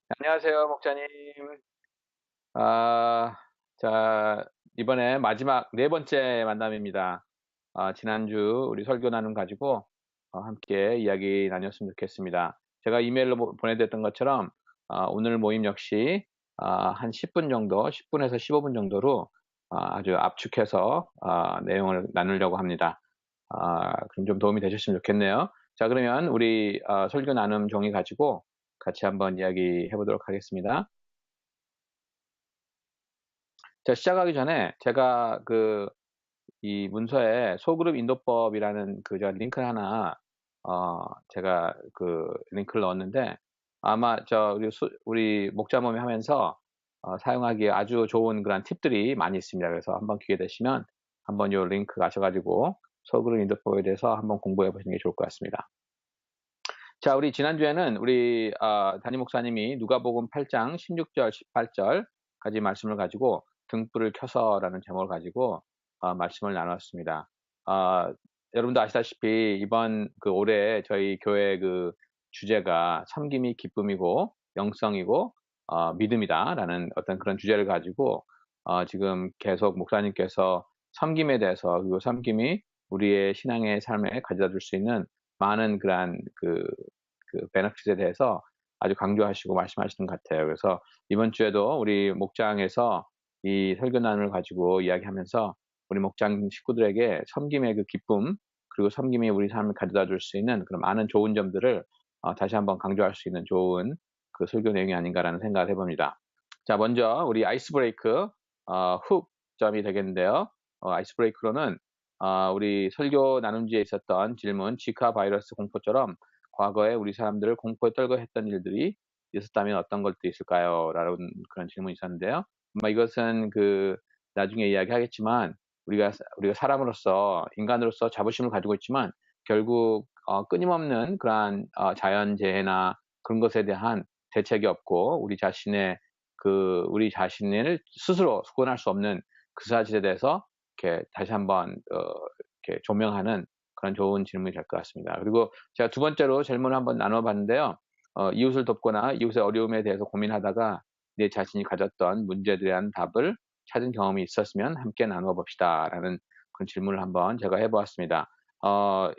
안녕하세요, 목사님. 아, 자, 이번에 마지막 네 번째 만남입니다. 지난주 우리 설교 나눔 가지고 함께 이야기 나눴으면 좋겠습니다. 제가 이메일로 보내드렸던 것처럼 오늘 모임 역시 한 10분 정도, 10분에서 15분 정도로 아주 압축해서 내용을 나누려고 합니다. 그럼 좀 도움이 되셨으면 좋겠네요. 자, 그러면 우리 설교 나눔 종이 가지고 같이 한번 이야기해 보도록 하겠습니다. 자, 시작하기 전에 제가 이 문서에 소그룹 인도법이라는 저 링크를 하나, 제가 링크를 넣었는데, 아마 우리 목자 모임 하면서, 사용하기에 아주 좋은 그런 팁들이 많이 있습니다. 그래서 한번 기회 되시면 한번 요 링크 가셔가지고 소그룹 인도법에 대해서 한번 공부해 보시는 게 좋을 것 같습니다. 자, 우리 지난주에는 우리 담임 목사님이 누가복음 8장 16절, 18절까지 말씀을 가지고 등불을 켜서라는 제목을 가지고 말씀을 나눴습니다. 어, 여러분도 아시다시피 이번 올해 저희 교회 주제가 섬김이 기쁨이고 영성이고 믿음이다라는 어떤 그런 주제를 가지고 지금 계속 목사님께서 섬김에 대해서, 그리고 섬김이 우리의 신앙의 삶에 가져다 줄 수 있는 많은 그러한 베너핏에 대해서 아주 강조하시고 말씀하시는 것 같아요. 그래서 이번 주에도 우리 목장에서 이 설교 나눔을 가지고 이야기하면서 우리 목장 식구들에게 섬김의 기쁨, 그리고 섬김이 우리 삶을 가져다 줄 수 있는 그런 많은 좋은 점들을 다시 한번 강조할 수 있는 좋은 설교 내용이 아닌가라는 생각을 해봅니다. 자, 먼저 우리 아이스 브레이크 훅 점이 되겠는데요. 아이스 브레이크로는 우리 설교 나눔지에 있었던 질문, 지카 바이러스 공포처럼 과거에 우리 사람들을 공포에 떨게 했던 일들이 있었다면 어떤 것도 있을까요? 라는 그런 질문이 있었는데요. 아마 이것은 나중에 이야기하겠지만, 우리가 사람으로서, 인간으로서 자부심을 가지고 있지만, 결국, 끊임없는 그러한, 자연재해나 그런 것에 대한 대책이 없고, 우리 자신을 스스로 수건할 수 없는 그 사실에 대해서 이렇게 다시 한번, 이렇게 조명하는 그런 좋은 질문이 될 것 같습니다. 그리고 제가 두 번째로 질문을 한번 나눠봤는데요. 이웃을 돕거나 이웃의 어려움에 대해서 고민하다가 내 자신이 가졌던 문제들에 대한 답을 찾은 경험이 있었으면 함께 나누어 봅시다라는 그런 질문을 한번 제가 해보았습니다.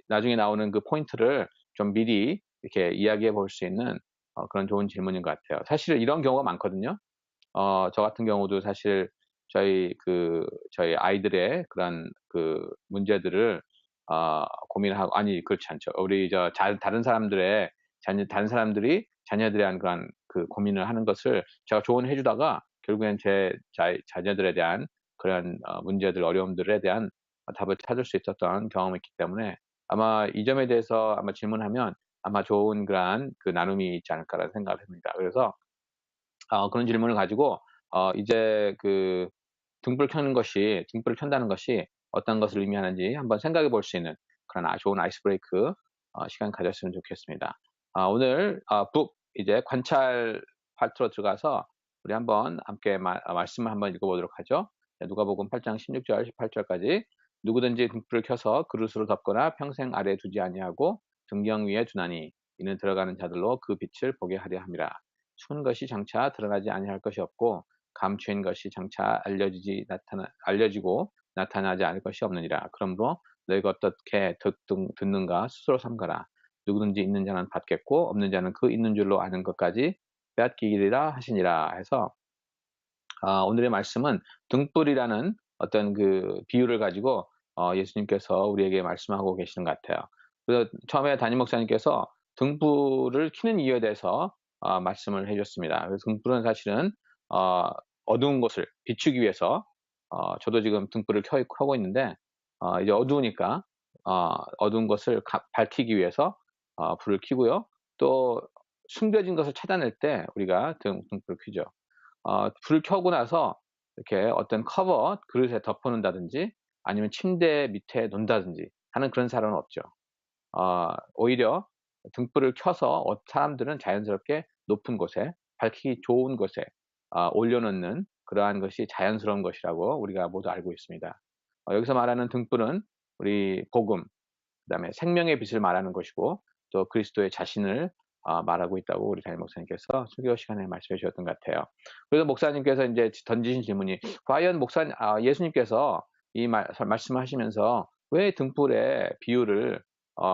나중에 나오는 그 포인트를 좀 미리 이렇게 이야기해 볼 수 있는 그런 좋은 질문인 것 같아요. 사실 이런 경우가 많거든요. 저 같은 경우도 사실 저희 아이들의 그런 문제들을 고민하고, 아니, 그렇지 않죠. 다른 사람들이 자녀들에 대한 그런 고민을 하는 것을 제가 조언해 주다가 결국엔 제 자녀들에 대한 그런 문제들, 어려움들에 대한 답을 찾을 수 있었던 경험이 있기 때문에 아마 이 점에 대해서 아마 질문하면 아마 좋은 그러한 나눔이 있지 않을까라는 생각을 합니다. 그래서 그런 질문을 가지고 이제 등불을 켠다는 것이 어떤 것을 의미하는지 한번 생각해 볼 수 있는 그런 좋은 아이스 브레이크 시간 가졌으면 좋겠습니다. 오늘 이제 관찰 파트로 들어가서 우리 한번 함께 말씀을 한번 읽어보도록 하죠. 네, 누가복음 8장 16절, 18절까지. 누구든지 등불을 켜서 그릇으로 덮거나 평생 아래에 두지 아니하고 등경 위에 두나니 이는 들어가는 자들로 그 빛을 보게 하려 함이라. 추운 것이 장차 드러나지 아니할 것이 없고 감추인 것이 장차 알려지고 나타나지 않을 것이 없느니라. 그러므로 너희가 어떻게 듣는가 스스로 삼가라. 누구든지 있는 자는 받겠고 없는 자는 그 있는 줄로 아는 것까지 빼앗기리라 하시니라 해서, 오늘의 말씀은 등불이라는 어떤 비유를 가지고 예수님께서 우리에게 말씀하고 계시는 것 같아요. 그래서 처음에 담임 목사님께서 등불을 켜는 이유에 대해서 말씀을 해줬습니다. 그래서 등불은 사실은 어, 어두운 곳을 비추기 위해서, 저도 지금 등불을 켜고 있는데 이제 어두우니까 어두운 것을 밝히기 위해서 불을 켜고요. 또 숨겨진 것을 찾아낼 때 우리가 등불을 켜죠. 불을 켜고 나서 이렇게 어떤 그릇에 덮어놓는다든지 아니면 침대 밑에 놓는다든지 하는 그런 사람은 없죠. 오히려 등불을 켜서 사람들은 자연스럽게 높은 곳에, 밝히기 좋은 곳에 올려놓는 그러한 것이 자연스러운 것이라고 우리가 모두 알고 있습니다. 여기서 말하는 등불은 우리 복음, 그다음에 생명의 빛을 말하는 것이고 또 그리스도의 자신을 말하고 있다고 우리 담임 목사님께서 설교 시간에 말씀해 주셨던 것 같아요. 그래서 목사님께서 인제 던지신 질문이 과연 예수님께서 이 말씀하시면서 왜 등불의 비유를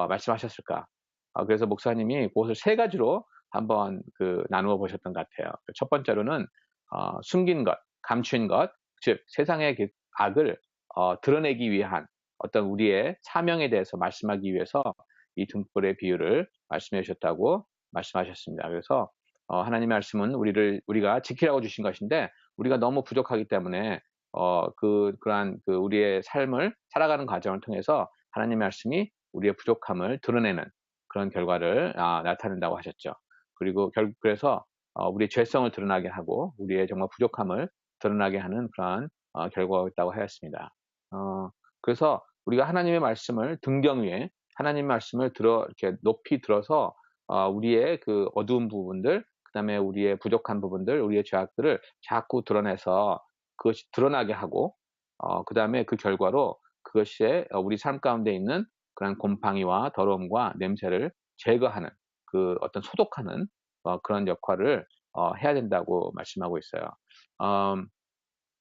말씀하셨을까? 그래서 목사님이 그것을 세 가지로 한번 나누어 보셨던 것 같아요. 첫 번째로는 숨긴 것, 감춘 것, 즉 세상의 그 악을 드러내기 위한 어떤 우리의 사명에 대해서 말씀하기 위해서 이 등불의 비유를 말씀해 주셨다고 말씀하셨습니다. 그래서 하나님의 말씀은 우리가 지키라고 주신 것인데 우리가 너무 부족하기 때문에 그러한 우리의 삶을 살아가는 과정을 통해서 하나님의 말씀이 우리의 부족함을 드러내는 그런 결과를 나타낸다고 하셨죠. 그리고 그래서 우리의 죄성을 드러나게 하고 우리의 정말 부족함을 드러나게 하는 그러한 결과가 있다고 하였습니다. 그래서 우리가 하나님의 말씀을 등경 위에 하나님의 말씀을 이렇게 높이 들어서 우리의 그 어두운 부분들, 그다음에 우리의 부족한 부분들, 우리의 죄악들을 자꾸 드러내서 그것이 드러나게 하고 그다음에 그 결과로 그것이 우리 삶 가운데 있는 그런 곰팡이와 더러움과 냄새를 제거하는 어떤 소독하는 그런 역할을 해야 된다고 말씀하고 있어요. 음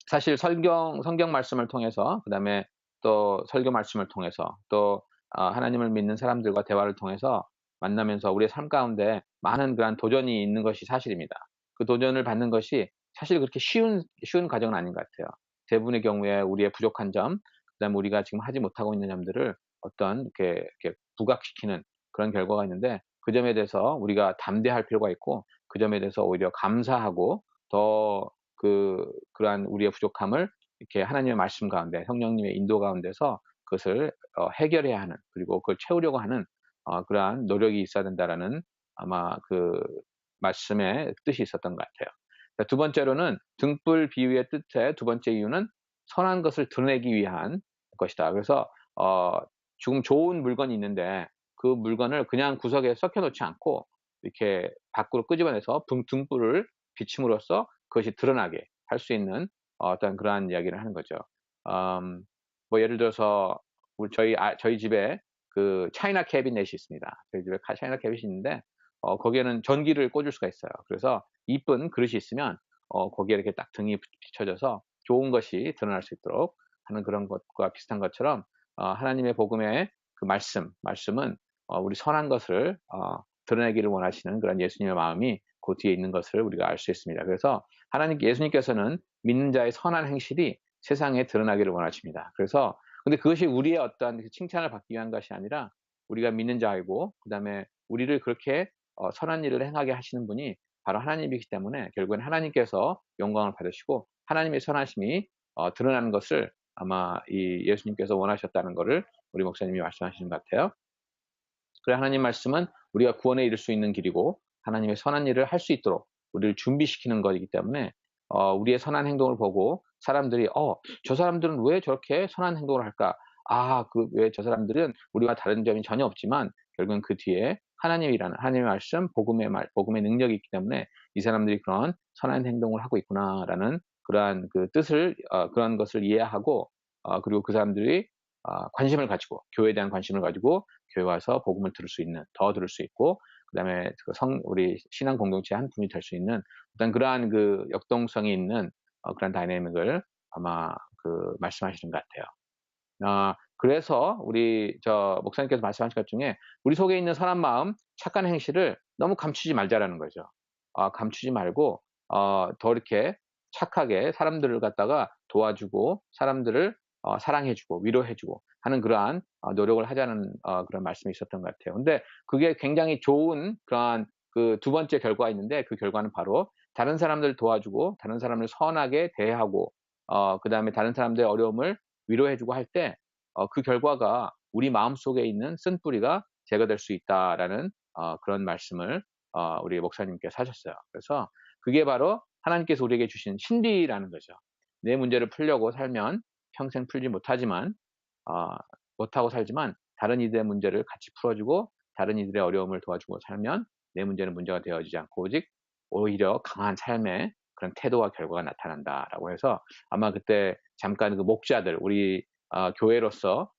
사실 성경 말씀을 통해서 그다음에 또 설교 말씀을 통해서 또 하나님을 믿는 사람들과 대화를 통해서 만나면서 우리의 삶 가운데 많은 그런 도전이 있는 것이 사실입니다. 그 도전을 받는 것이 사실 그렇게 쉬운 과정은 아닌 것 같아요. 대부분의 경우에 우리의 부족한 점, 그다음에 우리가 지금 하지 못하고 있는 점들을 어떤 이렇게 부각시키는 그런 결과가 있는데 그 점에 대해서 우리가 담대할 필요가 있고 그 점에 대해서 오히려 감사하고 더 그러한 우리의 부족함을 이렇게 하나님의 말씀 가운데 성령님의 인도 가운데서 그것을 해결해야 하는 그리고 그걸 채우려고 하는 그러한 노력이 있어야 된다라는 아마 말씀의 뜻이 있었던 것 같아요. 자, 두 번째로는 등불 비유의 뜻의 두 번째 이유는 선한 것을 드러내기 위한 것이다. 그래서 지금 좋은 물건이 있는데 그 물건을 그냥 구석에 썩혀 놓지 않고 이렇게 밖으로 끄집어내서 등불을 비춤으로써 그것이 드러나게 할 수 있는 어떤 그러한 이야기를 하는 거죠. 뭐 예를 들어서 저희 집에 차이나 캐비넷이 있습니다. 저희 집에 차이나 캐비넷이 있는데 거기에는 전기를 꽂을 수가 있어요. 그래서 이쁜 그릇이 있으면 거기에 이렇게 딱 등이 비춰져서 좋은 것이 드러날 수 있도록 하는 그런 것과 비슷한 것처럼 하나님의 복음의 말씀은 우리 선한 것을 드러내기를 원하시는 그런 예수님의 마음이 그 뒤에 있는 것을 우리가 알 수 있습니다. 그래서 예수님께서는 믿는 자의 선한 행실이 세상에 드러나기를 원하십니다. 그래서 근데 그것이 우리의 어떤 칭찬을 받기 위한 것이 아니라 우리가 믿는 자이고 그다음에 우리를 그렇게 선한 일을 행하게 하시는 분이 바로 하나님이기 때문에 결국엔 하나님께서 영광을 받으시고 하나님의 선하심이 드러나는 것을 아마 이 예수님께서 원하셨다는 것을 우리 목사님이 말씀하시는 것 같아요. 그래 하나님 말씀은 우리가 구원에 이를 수 있는 길이고 하나님의 선한 일을 할 수 있도록 우리를 준비시키는 것이기 때문에 우리의 선한 행동을 보고 사람들이 '저 사람들은 왜 저렇게 선한 행동을 할까? 왜 저 사람들은 우리와 다른 점이 전혀 없지만 결국은 그 뒤에 하나님이라는 하나님의 말씀, 복음의 능력이 있기 때문에 이 사람들이 그런 선한 행동을 하고 있구나.'라는 그러한 뜻을 그런 것을 이해하고 그리고 그 사람들이 관심을 가지고 교회에 대한 관심을 가지고 교회 와서 복음을 더 들을 수 있고 그다음에 우리 신앙 공동체의 한 분이 될 수 있는 어떤 그러한 역동성이 있는 그런 다이내믹을 아마 말씀하시는 것 같아요. 그래서 목사님께서 말씀하신 것 중에 우리 속에 있는 선한 마음, 착한 행실을 너무 감추지 말자라는 거죠. 감추지 말고 더 이렇게 착하게 사람들을 갖다가 도와주고 사람들을 사랑해 주고 위로해 주고 하는 그러한 노력을 하자는 그런 말씀이 있었던 것 같아요. 근데 그게 굉장히 좋은 그러한 두 번째 결과가 있는데 그 결과는 바로 다른 사람들을 도와주고 다른 사람을 선하게 대하고 그다음에 다른 사람들의 어려움을 위로해 주고 할 때 그 결과가 우리 마음속에 있는 쓴뿌리가 제거될 수 있다라는 그런 말씀을 우리 목사님께서 하셨어요. 그래서 그게 바로 하나님께서 우리에게 주신 신비라는 거죠. 내 문제를 풀려고 살면 평생 풀지 어 못하고 살지만 다른 이들의 문제를 같이 풀어 주고 다른 이들의 어려움을 도와주고 살면 내 문제는 문제가 되어지지 않고 오직 오히려 강한 삶의 그런 태도와 결과가 나타난다라고 해서 아마 그때 잠깐 목자들 우리 교회로서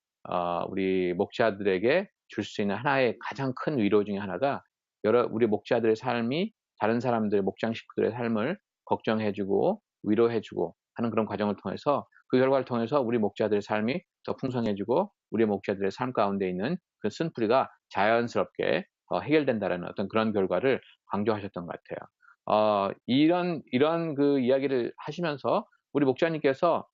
우리 목자들에게 줄 수 있는 하나의 가장 큰 위로 중에 하나가 우리 목자들의 삶이 다른 사람들 목장 식구들의 삶을 걱정해 주고 위로해 주고 하는 그런 과정을 통해서 그 결과를 통해서 우리 목자들의 삶이 더 풍성해지고 우리 목자들의 삶 가운데 있는 그 쓴뿌리가 자연스럽게 해결된다라는 어떤 그런 결과를 강조하셨던 것 같아요. 이런 그 이야기를 하시면서 우리 목자님께서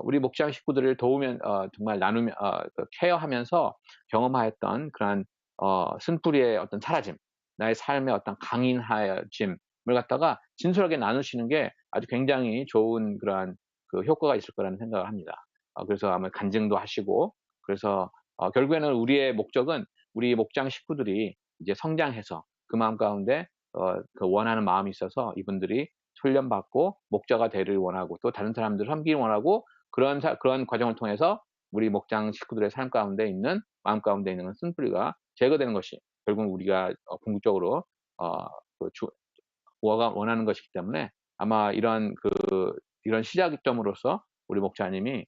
우리 목장 식구들을 도우면 정말 나누며 그 케어하면서 경험하였던 그러한 쓴뿌리의 어떤 사라짐, 나의 삶의 어떤 강인하여짐을 갖다가 진솔하게 나누시는 게 아주 굉장히 좋은 그러한 그 효과가 있을 거라는 생각을 합니다. 그래서 아마 간증도 하시고 그래서 결국에는 우리의 목적은 우리 목장 식구들이 이제 성장해서 그 마음 가운데 그 원하는 마음이 있어서 이분들이 훈련받고 목자가 되기를 원하고 또 다른 사람들을 섬기기를 원하고 그런 과정을 통해서 우리 목장 식구들의 삶 가운데 있는 마음 가운데 있는 쓴뿌리가 제거되는 것이 결국 우리가 궁극적으로 어 그 원하는 것이기 때문에 아마 이런 시작점으로서 우리 목사님이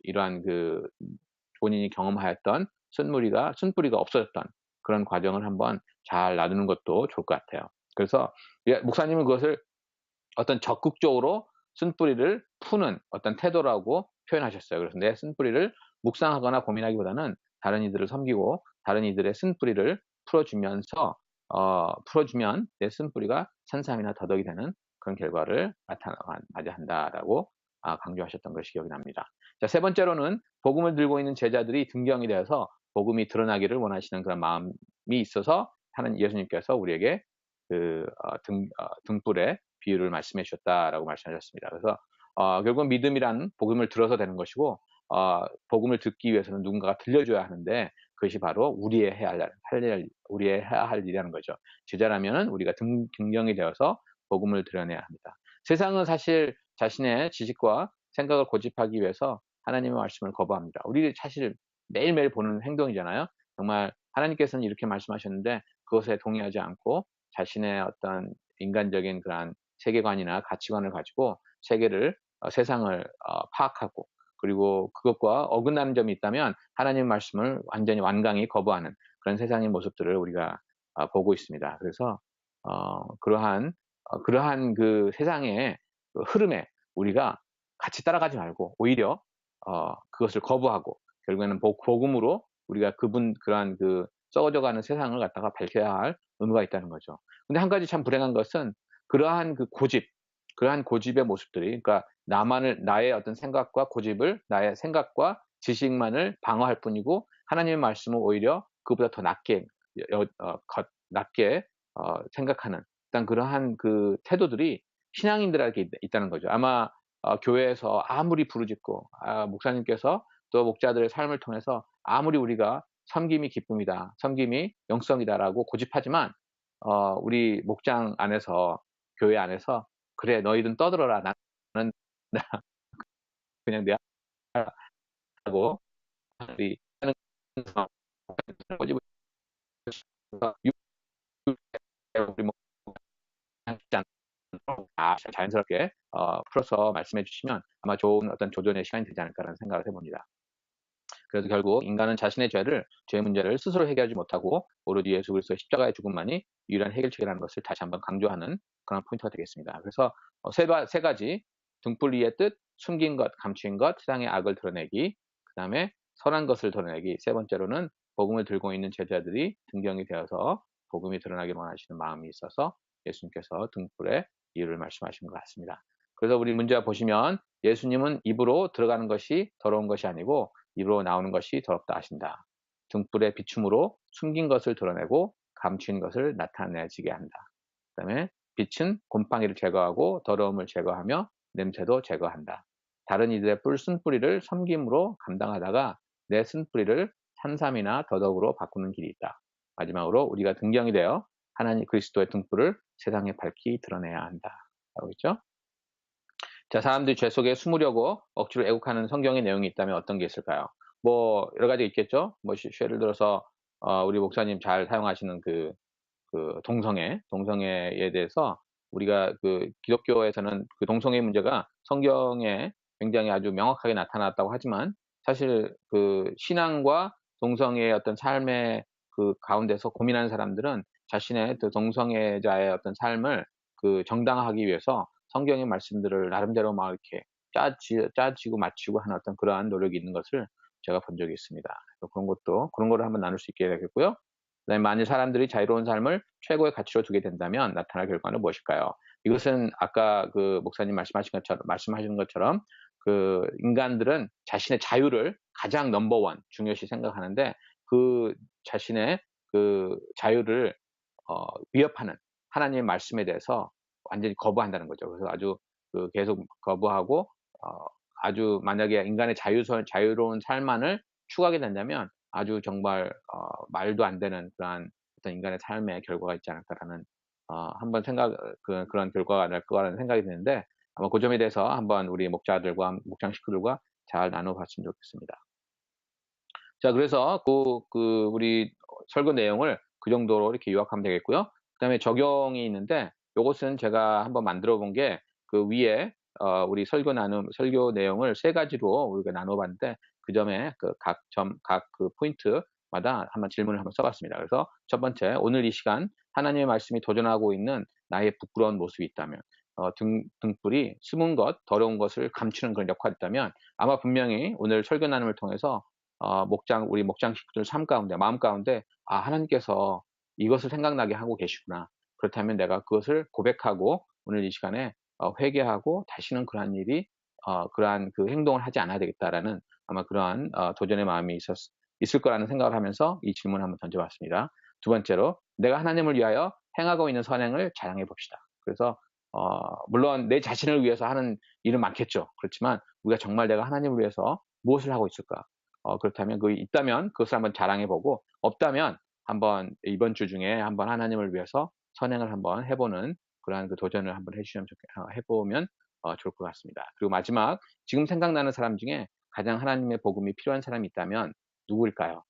이러한 그 본인이 경험하였던 쓴뿌리가 없어졌던 그런 과정을 한번 잘 나누는 것도 좋을 것 같아요. 그래서 예 목사님은 그것을 어떤 적극적으로 쓴뿌리를 푸는 어떤 태도라고 표현하셨어요. 그래서 내 쓴뿌리를 묵상하거나 고민하기보다는 다른 이들을 섬기고 다른 이들의 쓴뿌리를 풀어주면 내 쓴뿌리가 산삼이나 더덕이 되는 그런 결과를 맞이한다라고 강조하셨던 것이 기억이 납니다. 자, 세 번째로는 복음을 들고 있는 제자들이 등경이 되어서 복음이 드러나기를 원하시는 그런 마음이 있어서 하는 예수님께서 우리에게 등불의 비유를 말씀해 주셨다라고 말씀하셨습니다. 그래서 결국 믿음이란 복음을 들어서 되는 것이고 복음을 듣기 위해서는 누군가가 들려줘야 하는데 그것이 바로 우리의 해야 할 일이라는 거죠. 제자라면은 우리가 등경이 되어서 복음을 드러내야 합니다. 세상은 사실 자신의 지식과 생각을 고집하기 위해서 하나님의 말씀을 거부합니다. 우리 사실 매일매일 보는 행동이잖아요. 정말 하나님께서는 이렇게 말씀하셨는데 그것에 동의하지 않고 자신의 어떤 인간적인 그러한 세계관이나 가치관을 가지고 세상을 파악하고 그리고 그것과 어긋나는 점이 있다면 하나님의 말씀을 완전히 완강히 거부하는 그런 세상의 모습들을 우리가 보고 있습니다. 그래서 그러한 그 세상의 그 흐름에 우리가 같이 따라가지 말고 오히려 그것을 거부하고 결국에는 복음으로 우리가 그러한 그 썩어져가는 세상을 갖다가 밝혀야 할 의무가 있다는 거죠. 근데 한 가지 참 불행한 것은 그러한 그러한 고집의 모습들이 그러니까 나의 어떤 생각과 고집을 나의 생각과 지식만을 방어할 뿐이고 하나님의 말씀을 오히려 그보다 더 낮게 생각하는 일단 그러한 그 태도들이 신앙인들에게 있다는 거죠. 아마 교회에서 아무리 부르짖고 목사님께서 또 목자들의 삶을 통해서 아무리 우리가 섬김이 기쁨이다, 섬김이 영성이다라고 고집하지만 우리 목장 안에서 교회 안에서 "그래 너희는 떠들어라. 나는 나 그냥 내 하고 우리 하는 꼬집을 우리 뭐 자연스럽게 풀어서 말씀해 주시면 아마 좋은 어떤 조정의 시간이 되지 않을까라는 생각을 해 봅니다. 그래서 결국 인간은 자신의 죄 문제를 스스로 해결하지 못하고 오로지 예수 그리스도의 십자가의 죽음만이 유일한 해결책이라는 것을 다시 한번 강조하는 그런 포인트가 되겠습니다. 그래서 세 가지 등불 위의 뜻, 숨긴 것, 감추인 것, 세상의 악을 드러내기, 그다음에 선한 것을 드러내기, 세 번째로는 복음을 들고 있는 제자들이 등경이 되어서 복음이 드러나기를 원하시는 마음이 있어서 예수님께서 등불의 이유를 말씀하신 것 같습니다. 그래서 우리 문제가 보시면 예수님은 입으로 들어가는 것이 더러운 것이 아니고 입으로 나오는 것이 더럽다 하신다. 등불의 비춤으로 숨긴 것을 드러내고 감추인 것을 나타내지게 한다. 그다음에 빛은 곰팡이를 제거하고 더러움을 제거하며 냄새도 제거한다. 다른 이들의 쓴뿌리를 섬김으로 감당하다가 내 쓴뿌리를 산삼이나 더덕으로 바꾸는 길이 있다. 마지막으로 우리가 등경이 되어 하나님 그리스도의 등불을 세상에 밝히 드러내야 한다. 라고 있죠. 자, 사람들이 죄 속에 숨으려고 억지로 애국하는 성경의 내용이 있다면 어떤 게 있을까요? 뭐 여러 가지 있겠죠. 뭐 예를 들어서 우리 목사님 잘 사용하시는 동성애에 대해서 우리가 그 기독교에서는 그 동성애 문제가 성경에 굉장히 아주 명확하게 나타났다고 하지만 사실 그 신앙과 동성애의 어떤 삶의 그 가운데서 고민하는 사람들은 자신의 그 동성애자의 어떤 삶을 그 정당화하기 위해서 성경의 말씀들을 나름대로 막 이렇게 짜지고 맞추고 하는 어떤 그러한 노력이 있는 것을 제가 본 적이 있습니다. 그래서 그런 거를 한번 나눌 수 있게 되겠고요. 그다음에 만일 사람들이 자유로운 삶을 최고의 가치로 두게 된다면 나타날 결과는 무엇일까요? 이것은 아까 그 목사님 말씀하신 것처럼 그 인간들은 자신의 자유를 가장 넘버 원 중요시 생각하는데 그 자신의 그 자유를 위협하는 하나님의 말씀에 대해서 완전히 거부한다는 거죠. 그래서 아주 그 계속 거부하고 아주 만약에 인간의 자유로운 삶만을 추구하게 된다면 아주 정말 말도 안 되는 그러한 어떤 인간의 삶의 결과가 있지 않을까라는 한번 그런 결과가 날 거라는 생각이 드는데 아마 그 점에 대해서 한번 우리 목장 식구들과 잘 나눠 봤으면 좋겠습니다. 자, 그래서 우리 설교 내용을 그 정도로 이렇게 요약하면 되겠고요. 그다음에 적용이 있는데 요것은 제가 한번 만들어 본 게 그 위에 우리 설교 내용을 세 가지로 우리가 나눠 봤는데 그 점에 각 그 포인트마다 한번 질문을 한번 써 봤습니다. 그래서 첫 번째, 오늘 이 시간 하나님의 말씀이 도전하고 있는 나의 부끄러운 모습이 있다면 등불이 숨은 것, 더러운 것을 감추는 그런 역할이 있다면 아마 분명히 오늘 설교 나눔을 통해서 우리 목장 식구들 삶 가운데, 마음 가운데, 아, 하나님께서 이것을 생각나게 하고 계시구나. 그렇다면 내가 그것을 고백하고 오늘 이 시간에 회개하고 다시는 그러한 그 행동을 하지 않아야 되겠다라는 아마 그러한 도전의 마음이 있을 거라는 생각을 하면서 이 질문을 한번 던져봤습니다. 두 번째로, 내가 하나님을 위하여 행하고 있는 선행을 자랑해 봅시다. 그래서 물론 내 자신을 위해서 하는 일은 많겠죠. 그렇지만 우리가 정말 내가 하나님을 위해서 무엇을 하고 있을까? 그렇다면 있다면 그것을 한번 자랑해 보고 없다면 한번 이번 주 중에 한번 하나님을 위해서 선행을 한번 해보는 그러한 그 도전을 한번 해보면 좋을 것 같습니다. 그리고 마지막, 지금 생각나는 사람 중에 가장 하나님의 복음이 필요한 사람이 있다면 누구일까요?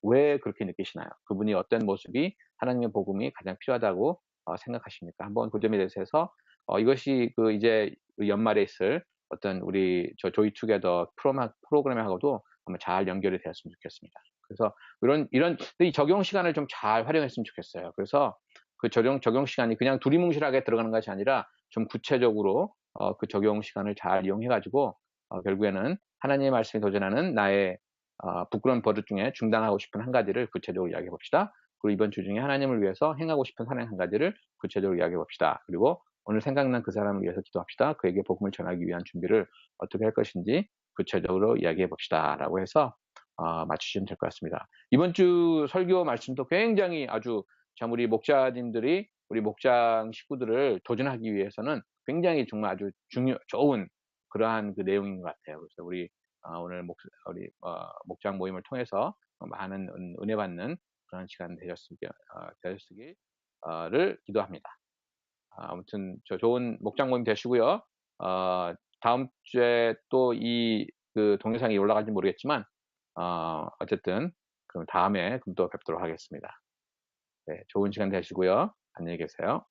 왜 그렇게 느끼시나요? 그분이 어떤 모습이 하나님의 복음이 가장 필요하다고 생각하십니까? 한번 그 점에 대해서 이것이 이제 연말에 있을 어떤 우리 조이 투게더 프로그램하고도 한번 잘 연결이 되었으면 좋겠습니다. 그래서 이런 이 적용 시간을 좀 잘 활용했으면 좋겠어요. 그래서 그 적용 시간이 그냥 두리뭉실하게 들어가는 것이 아니라 좀 구체적으로 그 적용 시간을 잘 이용해 가지고 결국에는 하나님의 말씀에 도전하는 나의 부끄러운 버릇 중에 중단하고 싶은 한 가지를 구체적으로 이야기해 봅시다. 그리고 이번 주 중에 하나님을 위해서 행하고 싶은 선행 한 가지를 구체적으로 이야기해 봅시다. 그리고 오늘 생각난 그 사람을 위해서 기도합시다. 그에게 복음을 전하기 위한 준비를 어떻게 할 것인지 구체적으로 이야기해 봅시다라고 해서 맞추시면 될 것 같습니다. 이번 주 설교 말씀도 굉장히 아주 참 우리 목자님들이 우리 목장 식구들을 도전하기 위해서는 굉장히 정말 아주 좋은 그러한 그 내용인 것 같아요. 그래서 오늘 목장 모임을 통해서 많은 은혜 받는 그런 시간 되셨기를 기도합니다. 아무튼 좋은 목장 모임 되시고요. 다음 주에 또 그 동영상이 올라갈지 모르겠지만 어쨌든 그럼 다음에 또 뵙도록 하겠습니다. 네, 좋은 시간 되시고요. 안녕히 계세요.